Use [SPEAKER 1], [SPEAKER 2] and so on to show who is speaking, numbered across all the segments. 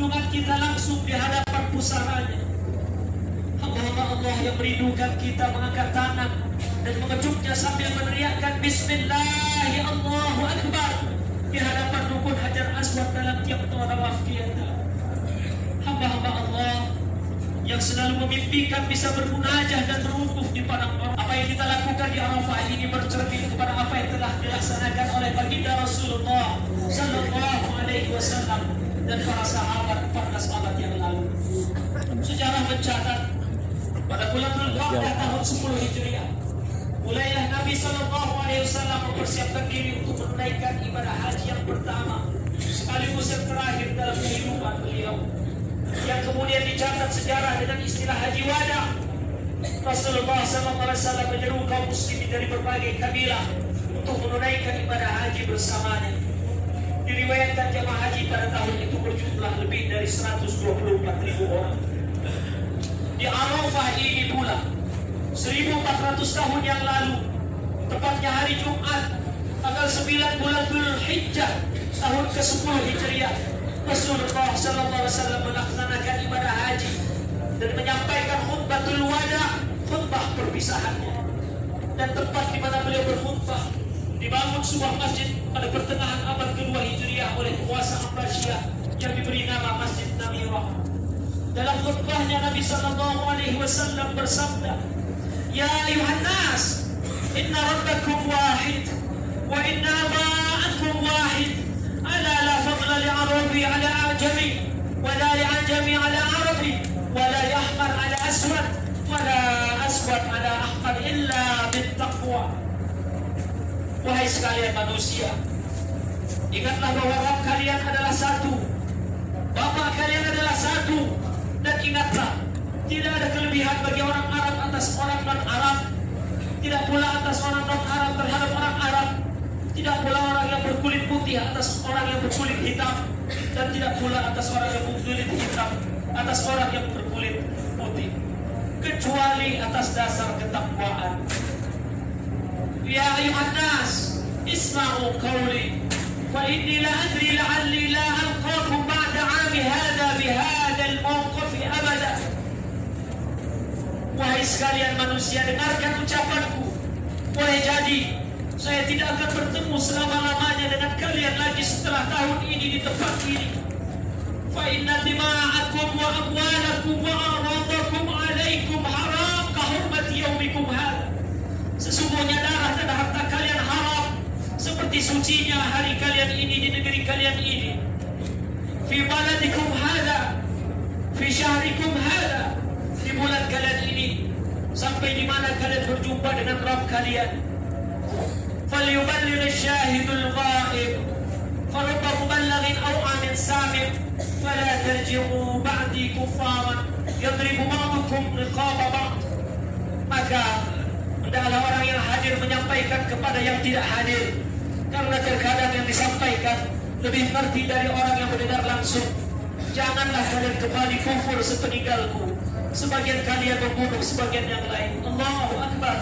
[SPEAKER 1] junjungan kita langsung di hadapan pusaranya. Hamba Allah yang merindukan kita mengangkat tangan dan mengejutnya sambil meneriakkan Bismillah, Allahu Akbar di hadapan rukun Hajar Aswad dalam tiap tawaf kita. Hamba-hamba Allah yang selalu memimpikan bisa bermunajah dan berwukuf di padang Arafah. Apa yang kita lakukan di Arafah ini bercermin kepada apa yang telah dilaksanakan oleh baginda Rasulullah Sallallahu Alaihi Wasallam dan para sahabat 14 abad yang lalu. Sejarah mencatat pada bulan Dzulqa'dah tahun 10 Hijriah, mulailah Nabi Sallallahu Alaihi Wasallam mempersiapkan diri untuk menunaikan ibadah haji yang pertama sekaligus yang terakhir dalam kehidupan beliau, yang kemudian dicatat sejarah dengan istilah haji wada. Rasulullah SAW menyeru kaum muslimin dari berbagai kabilah untuk menunaikan ibadah haji bersamanya. Diriwayatkan jamaah haji pada tahun itu berjumlah lebih dari 124.000 orang. Di Arafah ini pula 1400 tahun yang lalu, tepatnya hari Jumat tanggal 9 bulan Dzulhijjah tahun ke-10 Hijriah, Rasulullah SAW melaksanakan ibadah haji dan menyampaikan khutbatul wada, khutbah perpisahannya. Dan tempat di mana beliau berkhutbah dibangun sebuah masjid pada pertengahan abad kedua Hijriah oleh penguasa Abbasiyah yang diberi nama Masjid Namirah. Dalam khutbahnya Nabi Sallallahu Alaihi Wasallam bersabda, Ya ayuhan nas, inna rabbakum wahid, wa inna ma'akum wahid, ala la fadla li arabi ala ajami, wa la li ajami ala arabi, wa la yahmar ala aswad, wa la aswad ala ahmar illa bittaqwa. Wahai sekalian manusia, ingatlah bahwa Rabb kalian adalah satu, Bapa kalian adalah satu, dan ingatlah tidak ada kelebihan bagi orang Arab atas orang non-Arab, tidak pula atas orang non-Arab terhadap orang Arab, tidak pula orang yang berkulit putih atas orang yang berkulit hitam, dan tidak pula atas orang yang berkulit hitam atas orang yang berkulit putih, kecuali atas dasar ketakwaan. Ya ayuhan nas, isma'u qawli, fa inni la adri la'alli la alqakum ba'da 'ami hadha bihadha al-mawqif abada. Wahai sekalian manusia, dengarkan ucapanku. Boleh jadi saya tidak akan bertemu selama-lamanya dengan kalian lagi setelah tahun ini di tempat ini. Fa inna dima'akum wa amwalakum wa aradakum 'alaikum haram ka hurmati yaumikum hadha. Sesungguhnya darah dan harta kalian haram seperti sucinya hari kalian ini di negeri kalian ini. Fi baladikum hadha, fi syahrikum hadha, di bulan kalian ini, sampai di mana kalian berjumpa dengan Rabb kalian. Falyuballigh asyahidul ghaib, farubba muballighin aw amin sami', fala tarji'u ba'di kuffaran yadribu ba'dukum riqaba ba'd. Maka hendaklah orang yang hadir menyampaikan kepada yang tidak hadir, karena terkadang yang disampaikan lebih ngerti dari orang yang mendengar langsung. Janganlah kalian kembali kufur sepeninggalku, sebagian kalian membunuh sebagian yang lain. Allahu Akbar,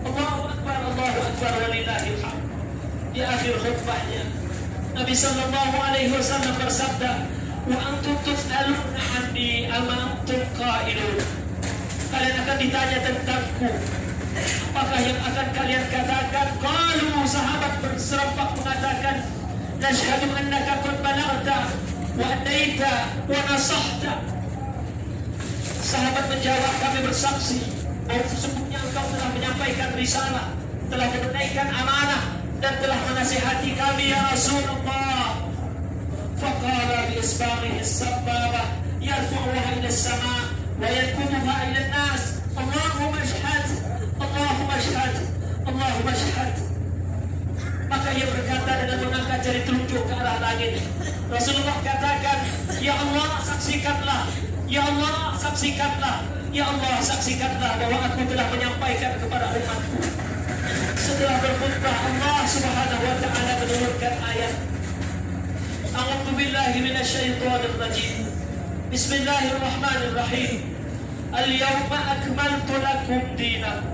[SPEAKER 1] Allahu Akbar, Allahu Akbar, walillahil hamd. Di akhir khutbahnya Nabi Sallallahu Alaihi Wasallam bersabda, wa antum tus'aluna anni ama antum qailun. Kalian akan ditanya tentangku, apakah yang akan kalian katakan? Qalu, sahabat berserempak mengatakan, nashhadu annaka qad balaghta wa adaita wa nasahta. Sahabat menjawab, kami bersaksi bahwa sesungguhnya engkau telah menyampaikan risalah, telah menunaikan amanah, dan telah menasihati kami ya Rasulullah. Faqala bi isbaghihi as-sabbabah yarfa'uha ila as-sama' wa yankubuha ila an-nas. Allahumma ashhad, Allahumma ashhad, Allahumma ashhad. Maka ia berkata dengan mengangkat jari telunjuk ke arah langit. Rasulullah katakan, ya Allah saksikanlah, ya Allah saksikanlah, ya Allah saksikanlah bahwa aku telah menyampaikan kepada umatku. Setelah berkhutbah, Allah Subhanahu wa ta'ala menurunkan ayat, A'udzu billahi minasyaitonir rajim. Bismillahirrahmanirrahim. Al-yawma akmaltu lakum dinakum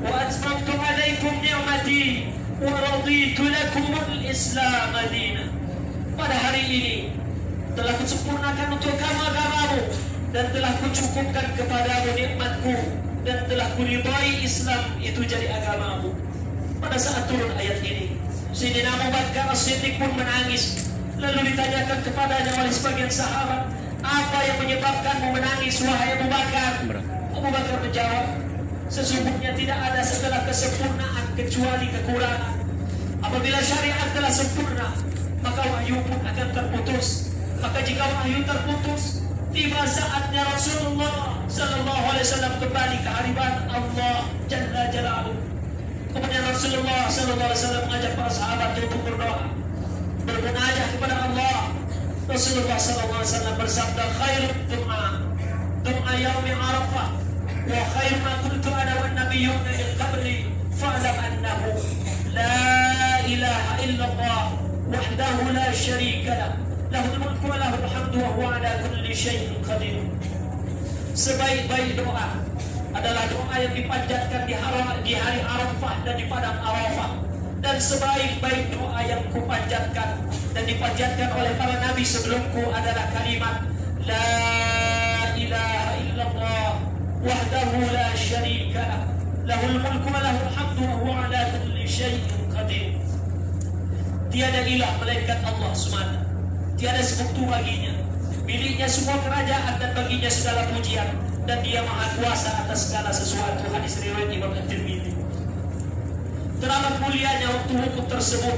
[SPEAKER 1] wa atmamtu 'alaikum ni'mati wa raditu lakum al-Islam dinan. Pada hari ini telah kusempurnakan untuk kamu agamamu, dan telah kucukupkan kepadamu nikmatku, dan telah kuridhai Islam itu jadi agamamu. Pada saat turun ayat ini, Sayyidina Abu Bakar As-Siddiq pun menangis. Lalu ditanyakan kepadanya oleh sebagian sahabat, apa yang menyebabkanmu menangis, wahai Abu Bakar? Abu Bakar menjawab, sesungguhnya tidak ada setelah kesempurnaan kecuali kekurangan. Apabila syariat telah sempurna, maka wahyu pun akan terputus. Maka jika wahyu terputus, tiba saatnya Rasulullah Sallallahu Alaihi Wasallam kembali ke hadirat Allah Jalla Jalaluhu. Kemudian Rasulullah Sallallahu Alaihi Wasallam mengajak para sahabat untuk berdoa, bermunajat kepada Allah. Rasulullah Sallallahu Alaihi Wasallam bersabda, khairud doa yaumi Arafah, wa khairu ma qultu ana wan nabiyyuna min qabli fa'lam annahu la ilaha illallah wahdahu la syarika lah, lahul mulku wa lahul hamdu wa huwa ala kulli syai'in qadir. Sebaik-baik doa adalah doa yang dipanjatkan di hari Arafah dan di padang Arafah. Dan sebaik-baik doa yang kupanjatkan dan dipanjatkan oleh para nabi sebelumku adalah kalimat la ilaha illallah wahdahu la syarika lah, lahul mulku wa lahul hamdu wa huwa ala kulli syai'in qadir. Tiada ilah melainkan Allah semata, tiada sekutu baginya, miliknya semua kerajaan dan baginya segala pujian, dan dia maha kuasa atas segala sesuatu. Hadis riwayat Imam At-Tirmidzi. Teramat mulianya waktu wukuf tersebut,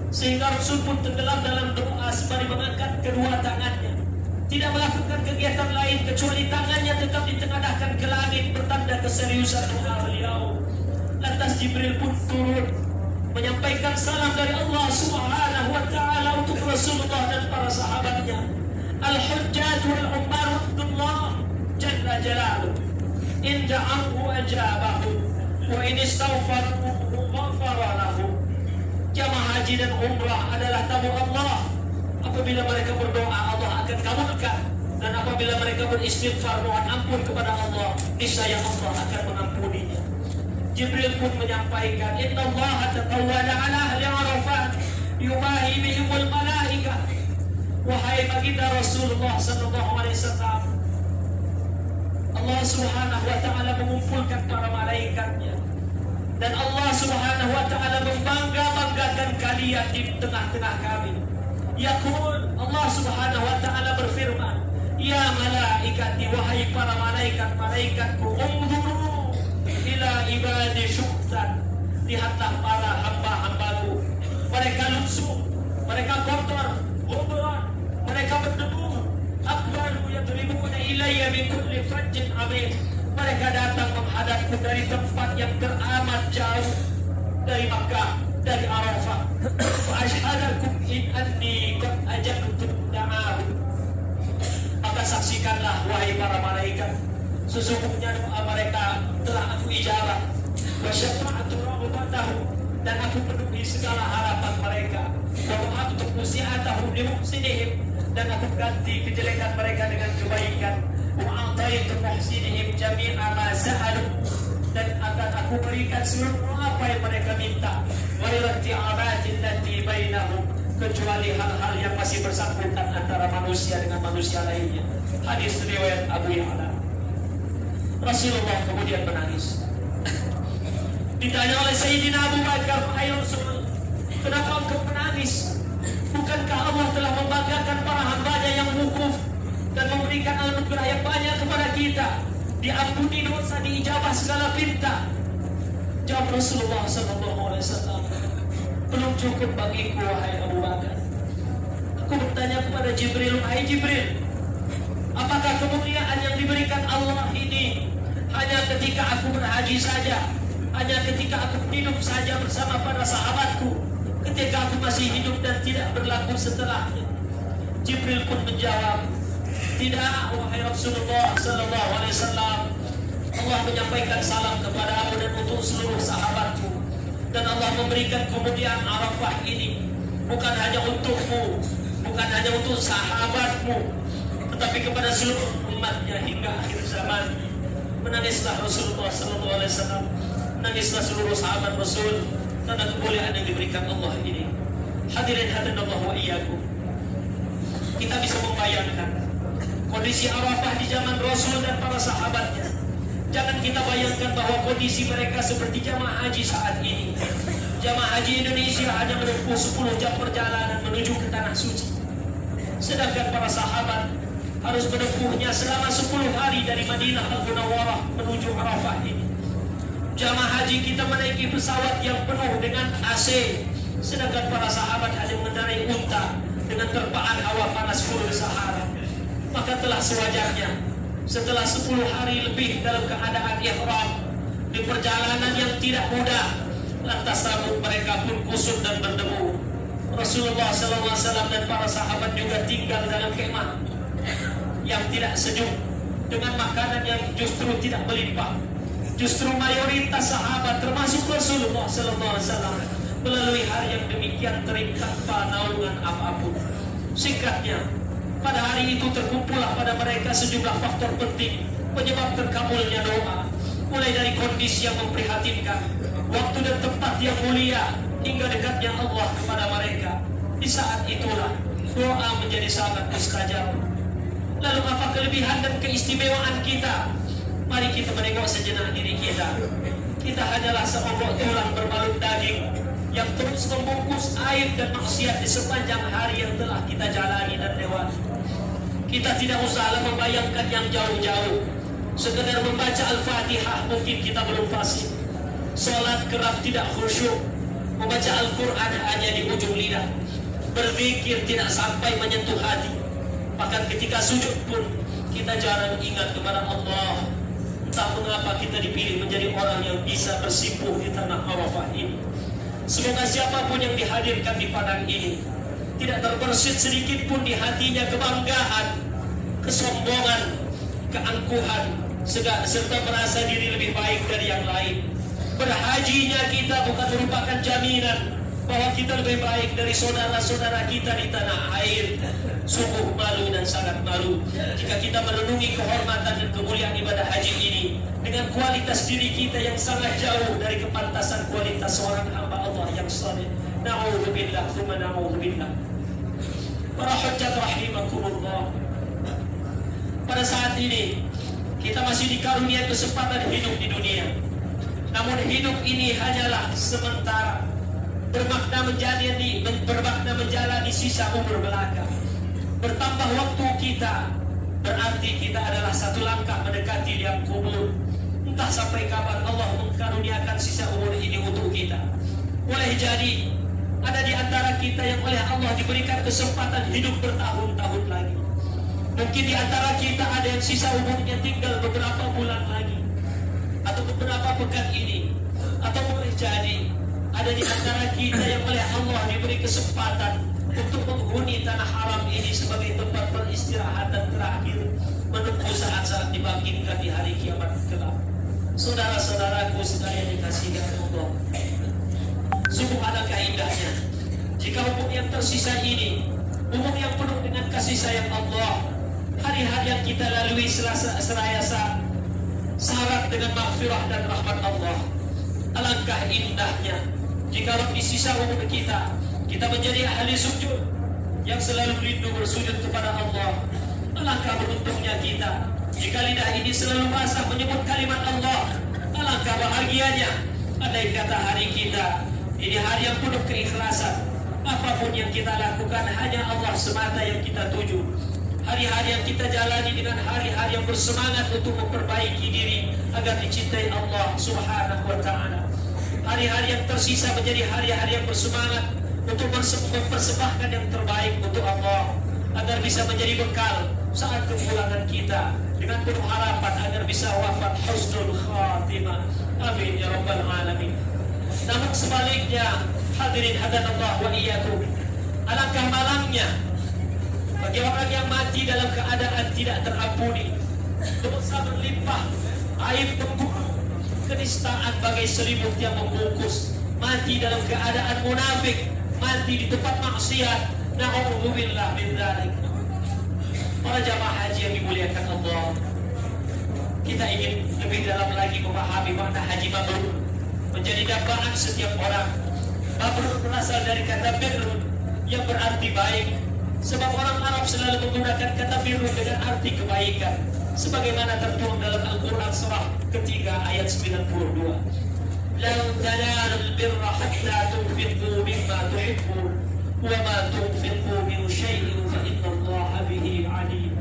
[SPEAKER 1] sehingga Rasul pun tenggelam dalam doa sembari mengangkat kedua tangannya, tidak melakukan kegiatan lain kecuali tangannya tetap ditengadahkan ke langit, bertanda keseriusan doa beliau. Lantas Jibril pun turun menyampaikan salam dari Allah Subhanahu wa Ta'ala untuk Rasulullah dan para sahabatnya. Al-Hujjaj wal-Ummar Abdullah Jalla Jalaluhu in da'ahu ajabahu wa in istaghfaruhu ghafara lahu. Jamaah haji dan umrah adalah tamu Allah. Apabila mereka berdoa, Allah akan kabulkan, dan apabila mereka beristighfar mohon ampun kepada Allah, niscaya Allah akan mengampuninya. Jibril pun menyampaikan, Inna Allah tatawwala ala ahli Arafat yubahi bihimul malaika. Wahai baginda Rasulullah Sallallahu Alaihi Wasallam, Allah Subhanahu Wa Taala mengumpulkan para malaikatnya, dan Allah Subhanahu Wa Taala membangga-banggakan kalian di tengah-tengah kami. Yaqul, Allah Subhanahu Wa Taala berfirman, Ya malaikati, wahai para malaikat-malaikatku, unzuru ila ibadi syuhsan, lihatlah para hamba-hambaku, mereka lusuh, mereka kotor, gubran, mereka berdebu, akbaru yadribuna ilayya min kulli fajjin amir, mereka datang menghadapku dari tempat yang teramat jauh, dari Makkah, dari Arafah. Wa ashhadakum in anni qad ajabtu da'ahu. Maka saksikanlah wahai para malaikat, sesungguhnya doa mereka telah aku ijabah. Wa syafa'atu raghbatahu, dan aku penuhi segala harapan mereka. Wa wa'abtu musi'atahu li muhsinihim, dan aku ganti kejelekan mereka dengan kebaikan. Wa a'taitu muhsinihim jami'a ma sa'alu, dan akan aku berikan seluruh apa yang mereka minta. Wa irti'abatin lati bainahum, kecuali hal-hal yang masih bersangkutan antara manusia dengan manusia lainnya. Hadis riwayat Abu Ya'la. Rasulullah kemudian menangis. Ditanya oleh Sayyidina Abu Bakar, "Hai Rasul, kenapa engkau menangis? Bukankah Allah telah membanggakan para hambanya yang wukuf dan memberikan anugerah yang banyak kepada kita? Diampuni dosa, diijabah segala pinta." Jawab Rasulullah SAW, "Belum cukup bagiku, wahai Abu Bakar." Aku bertanya kepada Jibril, "Hai Jibril, apakah kemuliaan yang diberikan Allah ini hanya ketika aku berhaji saja, hanya ketika aku hidup saja bersama para sahabatku, ketika aku masih hidup dan tidak berlaku setelahnya?" Jibril pun menjawab, "Tidak, wahai Rasulullah Sallallahu Alaihi Wasallam. Allah menyampaikan salam kepadamu dan untuk seluruh sahabatku, dan Allah memberikan kemuliaan Arafah ini bukan hanya untukmu, bukan hanya untuk sahabatmu, tetapi kepada seluruh umatnya hingga akhir zaman." Menangislah Rasulullah Sallallahu Alaihi Wasallam, menangislah seluruh sahabat Rasul karena kemuliaan yang diberikan Allah ini. Hadirin hadirin Allah wa iyyakum. Kita bisa membaca bayangkan kondisi Arafah di zaman Rasul dan para sahabatnya. Jangan kita bayangkan bahwa kondisi mereka seperti jamaah haji saat ini. Jamaah haji Indonesia hanya menempuh 10 jam perjalanan menuju ke tanah suci, sedangkan para sahabat harus menempuhnya selama 10 hari dari Madinah Al-Munawwarah menuju Arafah ini. Jamaah haji kita menaiki pesawat yang penuh dengan AC, sedangkan para sahabat hanya mengendarai unta dengan terpaan hawa panas gurun Sahara. Maka telah sewajarnya setelah 10 hari lebih dalam keadaan ihram di perjalanan yang tidak mudah, lantas rambut mereka pun kusut dan berdebu. Rasulullah SAW dan para sahabat juga tinggal dalam kemah yang tidak sejuk, dengan makanan yang justru tidak melimpah. Justru mayoritas sahabat termasuk Rasulullah SAW melalui hari yang demikian terik tanpa naungan apapun. Singkatnya, pada hari itu terkumpullah pada mereka sejumlah faktor penting penyebab terkabulnya doa, mulai dari kondisi yang memprihatinkan, waktu dan tempat yang mulia, hingga dekatnya Allah kepada mereka. Di saat itulah doa menjadi sangat mustajab. Lalu apa kelebihan dan keistimewaan kita? Mari kita menengok sejenak diri kita. Kita hanyalah seonggok tulang berbalut daging yang terus membungkus aib dan maksiat di sepanjang hari yang telah kita jalani dan lewati. Kita tidak usahlah membayangkan yang jauh-jauh. Sekedar membaca Al-Fatihah mungkin kita belum fasih. Salat kerap tidak khusyuk. Membaca Al-Quran hanya di ujung lidah. Berzikir tidak sampai menyentuh hati. Bahkan ketika sujud pun kita jarang ingat kepada Allah. Entah mengapa kita dipilih menjadi orang yang bisa bersimpuh di tanah Arafah ini. Semoga siapapun yang dihadirkan di padang ini tidak terbersit sedikit pun di hatinya kebanggaan, kesombongan, keangkuhan, serta merasa diri lebih baik dari yang lain. Berhajinya kita bukan merupakan jaminan bahwa kita lebih baik dari saudara-saudara kita di tanah air. Sungguh malu dan sangat malu jika kita merenungi kehormatan dan kemuliaan ibadah haji ini dengan kualitas diri kita yang sangat jauh dari kepantasan kualitas seorang hamba Allah yang saleh. Na'udzubillah, tsumma na'udzubillah. Para hujjat rahimakumullah, pada saat ini kita masih dikarunia kesempatan hidup di dunia. Namun hidup ini hanyalah sementara, bermakna menjalani sisa umur belaka. Bertambah waktu kita berarti kita adalah satu langkah mendekati liang kubur. Entah sampai kapan Allah mengkaruniakan sisa umur ini untuk kita. Boleh jadi ada di antara kita yang oleh Allah diberikan kesempatan hidup bertahun-tahun lagi. Mungkin di antara kita ada yang sisa umurnya tinggal beberapa bulan lagi, atau beberapa pekan ini. Atau boleh jadi ada di antara kita yang oleh Allah diberi kesempatan untuk menghuni tanah haram ini sebagai tempat peristirahatan terakhir menunggu saat-saat dibangkitkan di hari kiamat kelak. Saudara-saudaraku sekalian dikasihi Allah, sungguh alangkah indahnya jika umur yang tersisa ini, umur yang penuh dengan kasih sayang Allah, hari-hari yang kita lalui seraya syarat dengan maghfirah dan rahmat Allah. Alangkah indahnya jika di sisa umur kita menjadi ahli sujud yang selalu rindu bersujud kepada Allah. Alangkah beruntungnya kita jika lidah ini selalu basah menyebut kalimat Allah. Alangkah bahagianya andai kata hari kita ini hari yang penuh keikhlasan. Apapun yang kita lakukan hanya Allah semata yang kita tuju. Hari-hari yang kita jalani dengan hari-hari yang bersemangat untuk memperbaiki diri agar dicintai Allah Subhanahu wa ta'ala. Hari-hari yang tersisa menjadi hari-hari yang bersemangat untuk mempersembahkan yang terbaik untuk Allah, agar bisa menjadi bekal saat kepulangan kita, dengan penuh harapan agar bisa wafat husnul khatimah. Amin ya rabbal alamin. Namun sebaliknya, hadirin hadanallah wa iyyakum, alangkah malangnya bagi orang yang mati dalam keadaan tidak terampuni, dosa berlimpah, aib membunuh, kenistaan bagai selimut yang membungkus, mati dalam keadaan munafik, mati di tempat maksiat. Na'udzubillah min dzalik. Para jamaah haji yang dimuliakan Allah, kita ingin lebih dalam lagi memahami makna haji mabrur menjadi dambaan setiap orang. Mabrur berasal dari kata birr yang berarti baik, Sebab orang Arab selalu menggunakan kata birru dengan arti kebaikan, sebagaimana tertuang dalam Al-Quran surah ketiga ayat 92. Lan tanalul birra hatta tunfiqu mimma tuhibbun wa ma tunfiqu min syai'in fa innallaha bihi alim.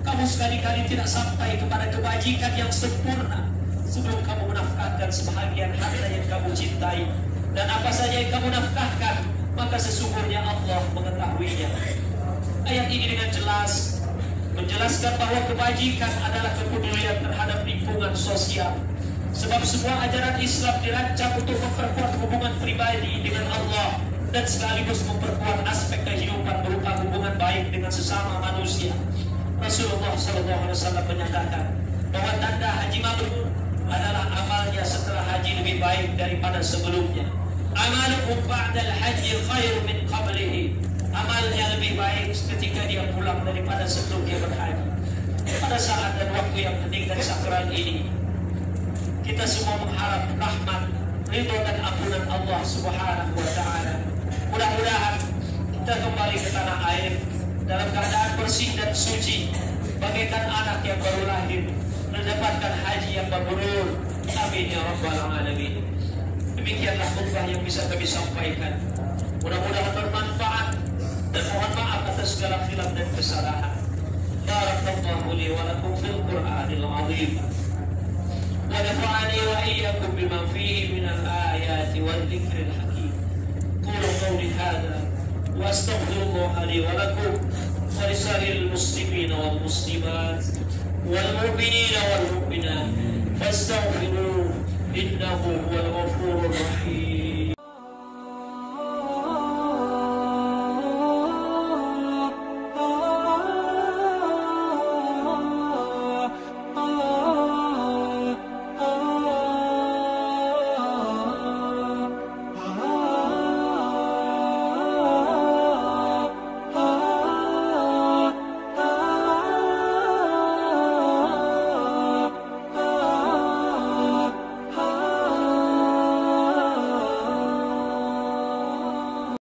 [SPEAKER 1] Kamu sekali-kali tidak sampai kepada kebajikan yang sempurna sebelum kamu menafkahkan sebahagian harta yang kamu cintai, dan apa saja yang kamu nafkahkan maka sesungguhnya Allah mengetahuinya. Ayat ini dengan jelas menjelaskan bahwa kebajikan adalah kepedulian terhadap lingkungan sosial. Sebab semua ajaran Islam dirancang untuk memperkuat hubungan pribadi dengan Allah dan sekaligus memperkuat aspek kehidupan berupa hubungan baik dengan sesama manusia. Rasulullah SAW menyatakan bahwa tanda haji mabrur adalah amalnya setelah haji lebih baik daripada sebelumnya. Amalukum ba'dal haji khairu min qablihi. Amalnya lebih baik ketika dia pulang daripada sebelum dia berhaji. Pada saat dan waktu yang penting dan sakral ini, kita semua mengharap rahmat, ridho dan ampunan Allah Subhanahu wa Ta'ala. Mudah-mudahan kita kembali ke tanah air dalam keadaan bersih dan suci, bagaikan anak yang baru lahir, mendapatkan haji yang mabrur. Amin ya rabbal alamin. Demikianlah khutbah yang bisa kami sampaikan. Mudah-mudahan bermanfaat dan mohon maaf atas segala khilaf dan kesalahan. Barakallahu li wa lakum fil Qur'anil azim. Wa nafa'ani wa iyyakum bima fihi min al-ayati wal dhikril hakim. Qulu qawli hadha wa astaghfirullah li wa lakum wa lisa'iril muslimin wal muslimat wal mu'minina wal mu'minat fastaghfiruhu innahu huwal ghafurur rahim.